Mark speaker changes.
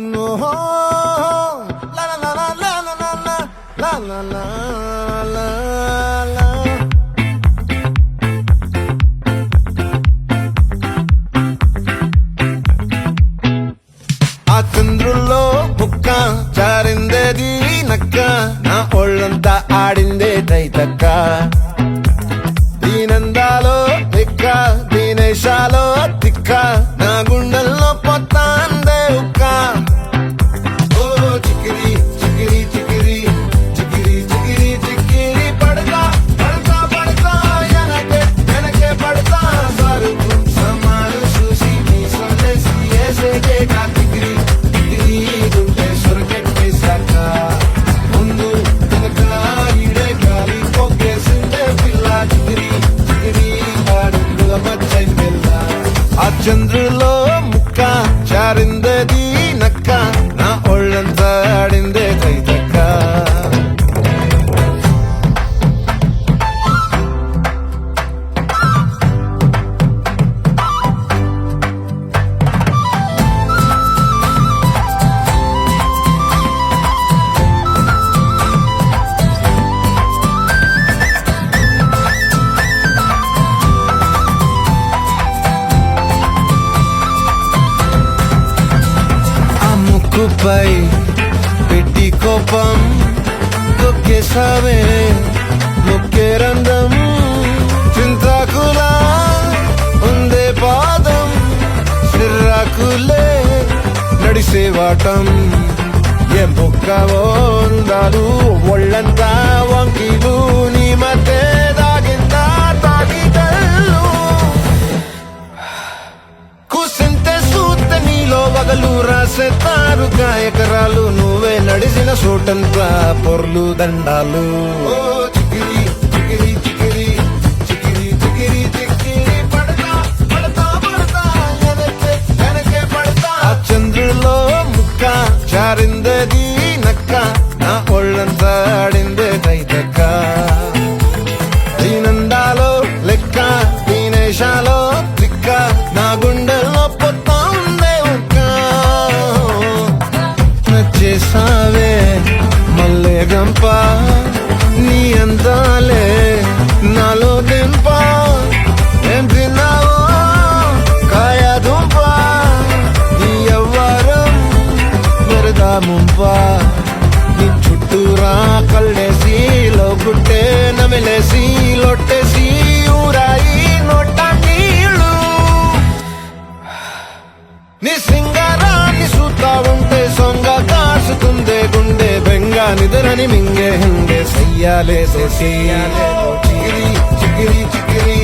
Speaker 1: ఆ చంద్రుల్లో బుక్క జారిందేది నక్క, నా ఒళ్ళంతా ఆడిందే తైతక్క. దీనందాలో తిక్క, దీనేశాలో తిక్క, నా గుండెల్లో పొత్తాందే ఉక్క. ఓ చికిరి చికిరి చికిరి చికిరి చికిరి చికిరి పడతా పడతా పడతా వెనకే వెనకే పడతా. సరుకు సమాలు చూసి నీ సొల్లేసి వేసేదే కా చికిరి చికిరి గుండె సొరకెట్టేశాక. ముందు వెనక ఈడే గాలి పొగ్గేసిందే పిల్ల. చికిరి చికిరి ఆడుగా మచ్చై పిల్ల. ఆ చంద్రులో ముక్క జారిందేది నక్క, నా ఒళ్ళంతా ఆడిందే కైతక్క. ముక్కుపై పెట్టి కోపం తొక్కేసావే ముక్కే రంధ్రం. చింతాకులా ఉందే పాదం, సిర్రాకులే నడిసేవాటం. ఏ బొక్కవో ఉందాలు ఒళ్ళంతా వంకీలు, నీ మధ్య దాగిందా తాగిదళ్ళు. కూసింతే సూత నీలో వగలు రాసేతారు గాయకరాలు, నువ్వే నడిసిన చోటంతా పొర్లు దండాలు. ఓ చికిరి చికిరి చికిరి చికిరి చికిరి చికిరి పడతా పడతా పడతా వెనకే వెనకే పడతా. ఆ చంద్రులో ముక్క జారిందేది నక్క, నా ఒళ్ళంతా ఆడిందే కైతక్క. దీనందాలో లెక్క, దీనేశాలో తిక్క, నా గుండెల్లో పొత్తా ఉందే ఉక్క. నచ్చేసావే మల్లె గంప, నీ అందాలే నాలో దింప. ఏం తిన్నావో కాయ దుంప, నీ ఎవ్వరం మెరదా ముంప. నీ చుట్టూరా కళ్ళేసి లోగుట్టే నమిలేసి లొట్టేసి ఊరాయి నోట నీళ్ళు. నీ సింగారాన్ని చూస్తా ఉంటే సొంగ కాసుకుందే గుండె బెంగ. నిద్రని మింగే హంగే సయ్యాలే చికిరి చికిరి చికిరి